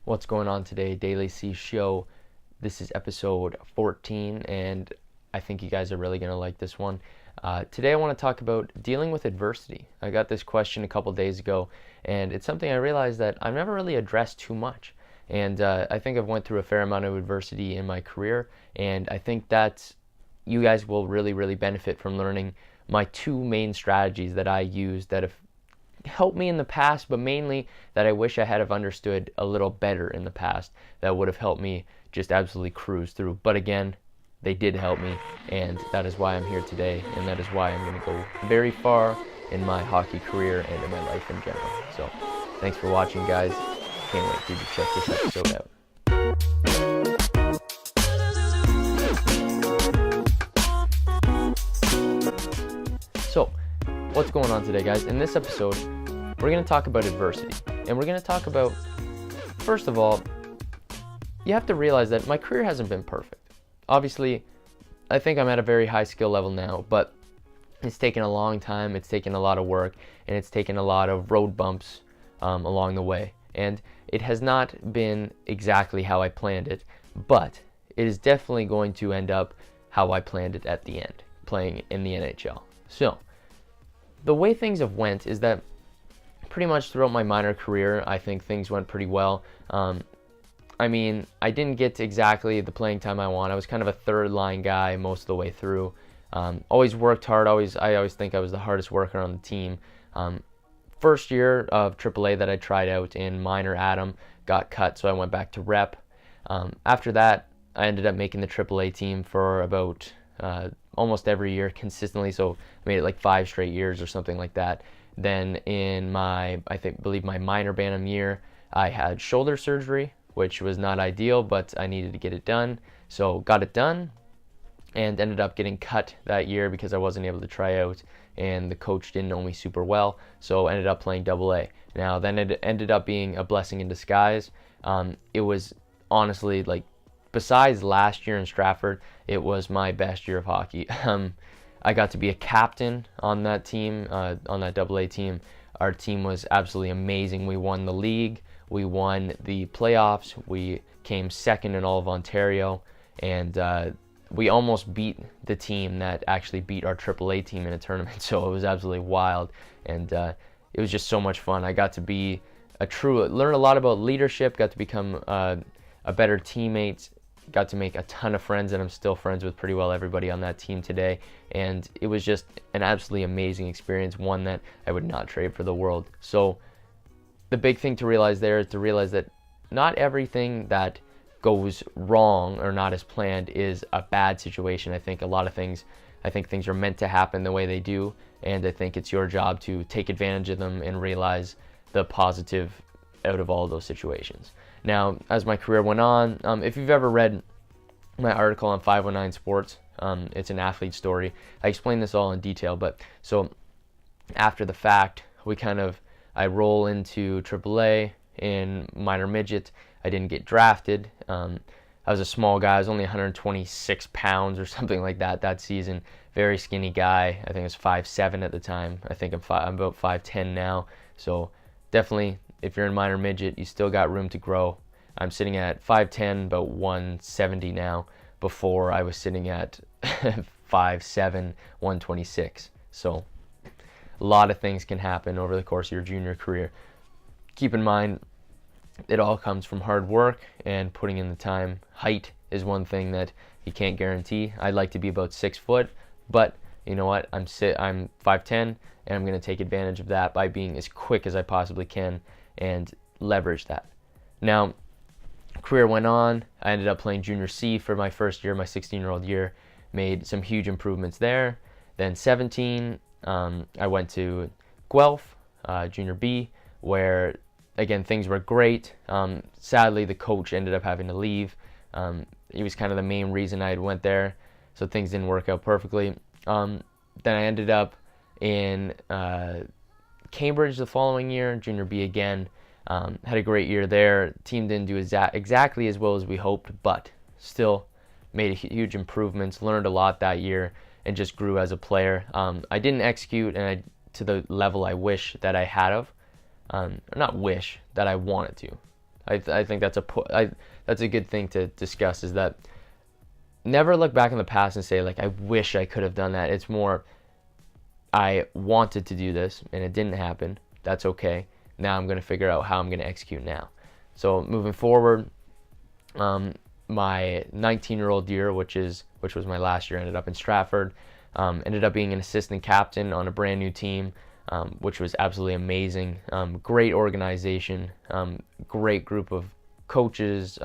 What's going on today? DailyC show. This is episode 14, and I think you guys are really going to like this one. Today I want to talk about dealing with adversity. I got this question a couple days ago, and it's something I realized that I've never really addressed too much. And I think I've went through a fair amount of adversity in my career, and I think that you guys will really benefit from learning my two main strategies that I use that have helped me in the past, but mainly that I wish I had have understood a little better in the past that would have helped me just absolutely cruise through. But again, they did help me, and that is why I'm here today, and that is why I'm going to go very far in my hockey career and in my life in general. So thanks for watching, guys. Can't wait for you to check this episode out. So what's going on today, guys? In this episode, we're going to talk about adversity. And we're going to talk about, first of all, you have to realize that my career hasn't been perfect. Obviously, I think I'm at a very high skill level now, but it's taken a long time, it's taken a lot of work, and it's taken a lot of road bumps along the way. And it has not been exactly how I planned it, but it is definitely going to end up how I planned it at the end, playing in the NHL. So, the way things have went is that pretty much throughout my minor career, I think things went pretty well. I mean, I didn't get exactly the playing time I want. I was kind of a third line guy most of the way through. Always worked hard. I always think I was the hardest worker on the team. First year of AAA that I tried out in minor Adam got cut, so I went back to rep. After that, I ended up making the AAA team for about almost every year consistently, so I made it like 5 straight years or something like that. Then in my, believe my minor Bantam year, I had shoulder surgery, which was not ideal, but I needed to get it done. So got it done and ended up getting cut that year because I wasn't able to try out and the coach didn't know me super well, so ended up playing AA. Now then it ended up being a blessing in disguise. It was honestly, like, besides last year in Stratford, it was my best year of hockey. I got to be a captain on that team, on that AA team. Our team was absolutely amazing. We won the league, we won the playoffs, we came second in all of Ontario, and we almost beat the team that actually beat our AAA team in a tournament. So it was absolutely wild, and it was just so much fun. I got to be learn a lot about leadership, got to become a better teammate, got to make a ton of friends, and I'm still friends with pretty well everybody on that team today. And it was just an absolutely amazing experience, one that I would not trade for the world. So the big thing to realize there is to realize that not everything that goes wrong or not as planned is a bad situation. I think things are meant to happen the way they do, and I think it's your job to take advantage of them and realize the positive out of all of those situations. Now, as my career went on, if you've ever read my article on 519 Sports, it's an athlete story. I explain this all in detail, but so after the fact, I roll into AAA in minor midget. I didn't get drafted. I was a small guy. I was only 126 pounds or something like that season. Very skinny guy. I think I was 5'7" at the time. I think I'm about 5'10" now. So definitely, if you're in minor midget, you still got room to grow. I'm sitting at 5'10", about 170 now. Before, I was sitting at 5'7", 126. So a lot of things can happen over the course of your junior career. Keep in mind, it all comes from hard work and putting in the time. Height is one thing that you can't guarantee. I'd like to be about 6 foot, but you know what? I'm 5'10", and I'm going to take advantage of that by being as quick as I possibly can and leverage that. Now, career went on. I ended up playing Junior C for my first year, my 16-year-old year. Made some huge improvements there. Then 17, I went to Guelph, Junior B, where again, things were great. Sadly, the coach ended up having to leave. He was kind of the main reason I went there, so things didn't work out perfectly. Then I ended up in Cambridge the following year, Junior B again. Had a great year there. Team didn't do exactly as well as we hoped, but still made huge improvements, learned a lot that year, and just grew as a player. I didn't execute to the level I wish that I had of. Not wish, that I wanted to. I think that's a good thing to discuss, is that never look back in the past and say, like, I wish I could have done that. It's more, I wanted to do this and it didn't happen. That's okay. Now I'm going to figure out how I'm going to execute now. So moving forward, my 19-year-old year, which was my last year, ended up in Stratford. Ended up being an assistant captain on a brand new team, which was absolutely amazing. Great organization, great group of coaches,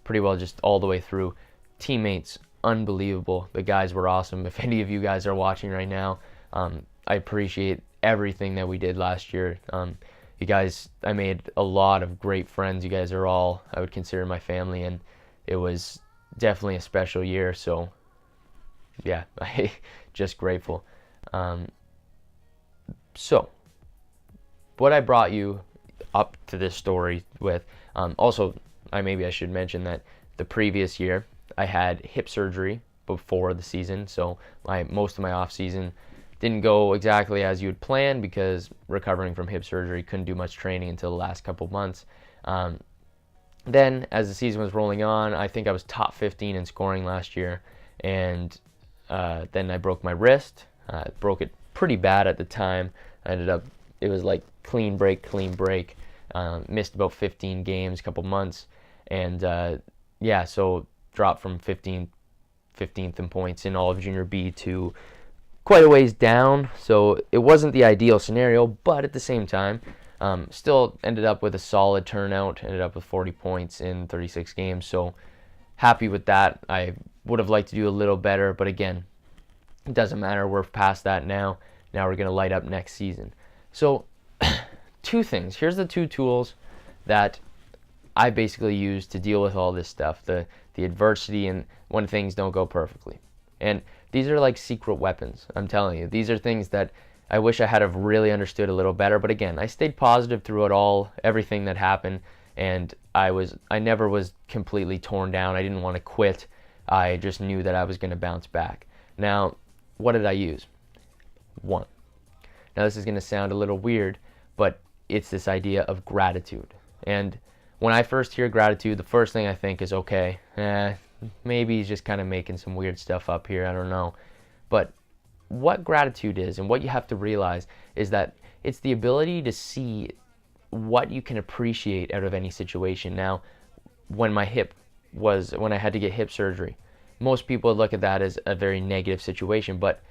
pretty well just all the way through. Teammates, unbelievable. The guys were awesome. If any of you guys are watching right now, I appreciate everything that we did last year. You guys, I made a lot of great friends. You guys are all, I would consider, my family, and it was definitely a special year. So yeah, I just grateful. So what I brought you up to this story with, also, maybe I should mention that the previous year I had hip surgery before the season, so most of my off season didn't go exactly as you would plan, because recovering from hip surgery, couldn't do much training until the last couple months. Then as the season was rolling on, I think I was top 15 in scoring last year, and then I broke my wrist. Broke it pretty bad at the time. It was like clean break. Missed about 15 games, couple months, and so dropped from 15th in points in all of junior B to quite a ways down. So it wasn't the ideal scenario, but at the same time, still ended up with a solid turnout. Ended up with 40 points in 36 games. So happy with that. I would have liked to do a little better, but again, it doesn't matter. We're past that now. Now we're going to light up next season. So two things. Here's the two tools that I basically use to deal with all this stuff, the adversity and when things don't go perfectly. And these are like secret weapons, I'm telling you. These are things that I wish I had have really understood a little better. But again, I stayed positive through it all, everything that happened, and I never was completely torn down. I didn't want to quit. I just knew that I was going to bounce back. Now, what did I use? One. Now, this is going to sound a little weird, but it's this idea of gratitude. And when I first hear gratitude, the first thing I think is, okay, maybe he's just kind of making some weird stuff up here. I don't know. But what gratitude is, and what you have to realize, is that it's the ability to see what you can appreciate out of any situation. Now, when I had to get hip surgery, most people would look at that as a very negative situation, but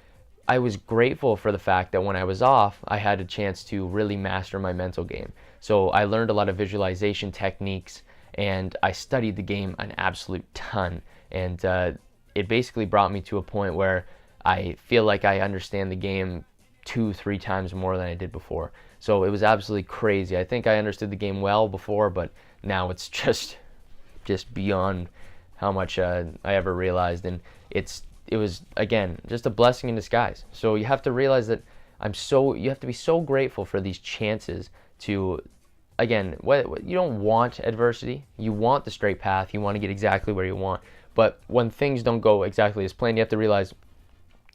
I was grateful for the fact that when I was off, I had a chance to really master my mental game. So I learned a lot of visualization techniques, and I studied the game an absolute ton. And it basically brought me to a point where I feel like I understand the game 2-3 times more than I did before. So it was absolutely crazy. I think I understood the game well before, but now it's just beyond how much I ever realized. And it was, again, just a blessing in disguise. So you have to realize that you have to be so grateful for these chances to, again, you don't want adversity. You want the straight path. You want to get exactly where you want. But when things don't go exactly as planned, you have to realize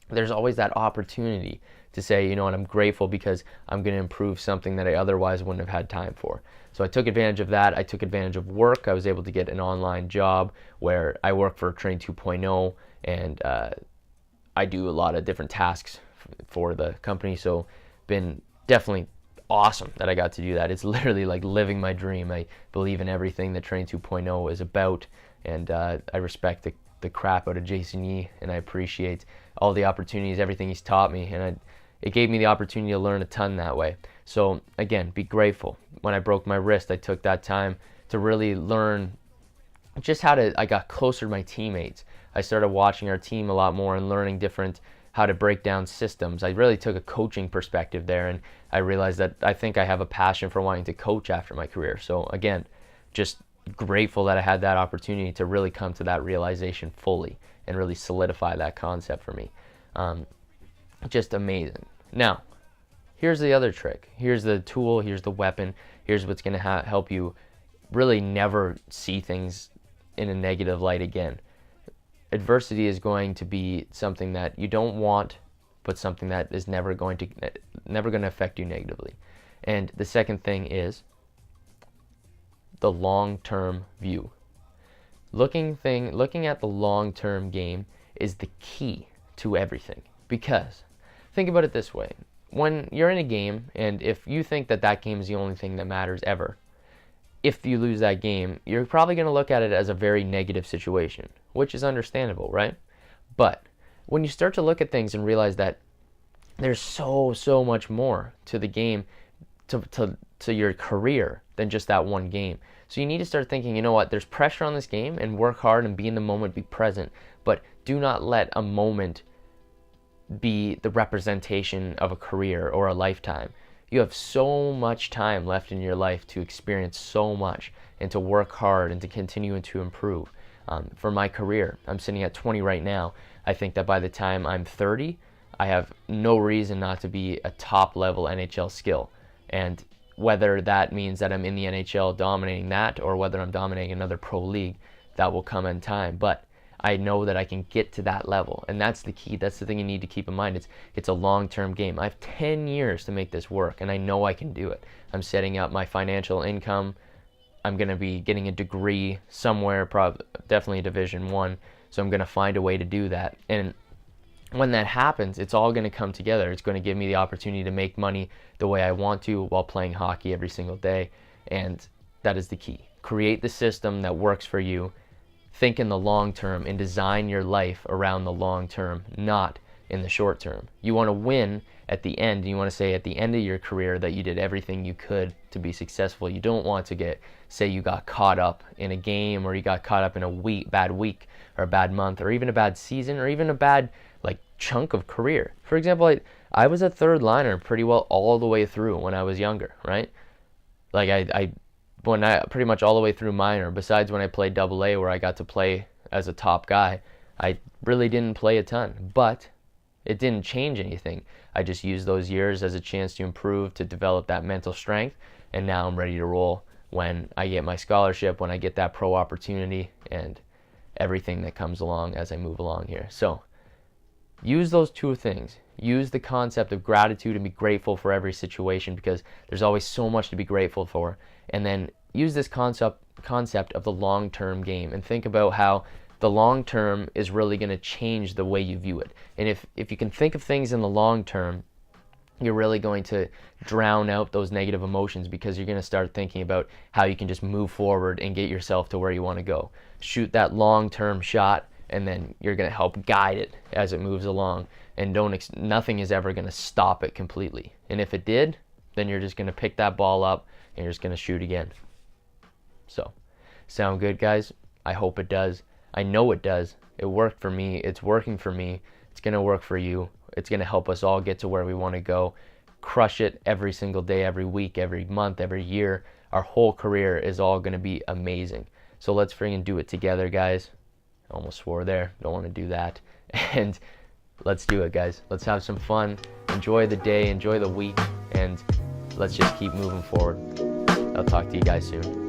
there's always that opportunity to say, you know what, I'm grateful because I'm going to improve something that I otherwise wouldn't have had time for. So I took advantage of that. I took advantage of work. I was able to get an online job where I work for Train 2.0, and I do a lot of different tasks for the company. So been definitely awesome that I got to do that. It's literally like living my dream. I believe in everything that Train 2.0 is about, and I respect the crap out of Jason Yee, and I appreciate all the opportunities, everything he's taught me, and it gave me the opportunity to learn a ton that way. So again, be grateful. When I broke my wrist, I took that time to really learn just I got closer to my teammates. I started watching our team a lot more and learning how to break down systems. I really took a coaching perspective there, and I realized that I think I have a passion for wanting to coach after my career. So again, just grateful that I had that opportunity to really come to that realization fully and really solidify that concept for me. Just amazing. Now, here's the other trick. Here's the tool. Here's the weapon. Here's what's going to help you really never see things in a negative light again. Adversity is going to be something that you don't want, but something that is never going to affect you negatively. And the second thing is the long-term view. Looking at the long-term game is the key to everything. Because think about it this way. When you're in a game, and if you think that that game is the only thing that matters ever, if you lose that game, you're probably going to look at it as a very negative situation, which is understandable, right? But when you start to look at things and realize that there's so much more to the game, to your career than just that one game. So you need to start thinking, you know what, there's pressure on this game, and work hard and be in the moment, be present, but do not let a moment be the representation of a career or a lifetime. You have so much time left in your life to experience so much and to work hard and to continue and to improve. For my career, I'm sitting at 20 right now. I think that by the time I'm 30, I have no reason not to be a top level NHL skill. And whether that means that I'm in the NHL dominating that, or whether I'm dominating another pro league, that will come in time. But I know that I can get to that level, and that's the key. That's the thing you need to keep in mind. It's a long-term game. I have 10 years to make this work, and I know I can do it. I'm setting up my financial income. I'm going to be getting a degree somewhere, definitely Division I, so I'm going to find a way to do that. And when that happens, it's all going to come together. It's going to give me the opportunity to make money the way I want to while playing hockey every single day, and that is the key. Create the system that works for you. Think in the long term and design your life around the long term, not in the short term. You want to win at the end, and you want to say at the end of your career that you did everything you could to be successful. You don't want to say you got caught up in a game, or you got caught up in a bad week or a bad month, or even a bad season, or even a bad chunk of career. For example, I was a third liner pretty well all the way through when I was younger, right? I pretty much all the way through minor, besides when I played AA, where I got to play as a top guy, I really didn't play a ton, but it didn't change anything. I just used those years as a chance to improve, to develop that mental strength, and now I'm ready to roll when I get my scholarship, when I get that pro opportunity, and everything that comes along as I move along here. So use those two things. Use the concept of gratitude and be grateful for every situation, because there's always so much to be grateful for. And then use this concept of the long-term game, and think about how the long term is really going to change the way you view it. And if you can think of things in the long term, you're really going to drown out those negative emotions, because you're going to start thinking about how you can just move forward and get yourself to where you want to go. Shoot that long-term shot, and then you're going to help guide it as it moves along. And nothing is ever going to stop it completely. And if it did, then you're just going to pick that ball up and you're just going to shoot again. So, sound good, guys? I hope it does. I know it does. It worked for me. It's working for me. It's going to work for you. It's going to help us all get to where we want to go. Crush it every single day, every week, every month, every year. Our whole career is all going to be amazing. So let's freaking do it together, guys. I almost swore there. Don't want to do that. And let's do it, guys. Let's have some fun. Enjoy the day. Enjoy the week. And let's just keep moving forward. I'll talk to you guys soon.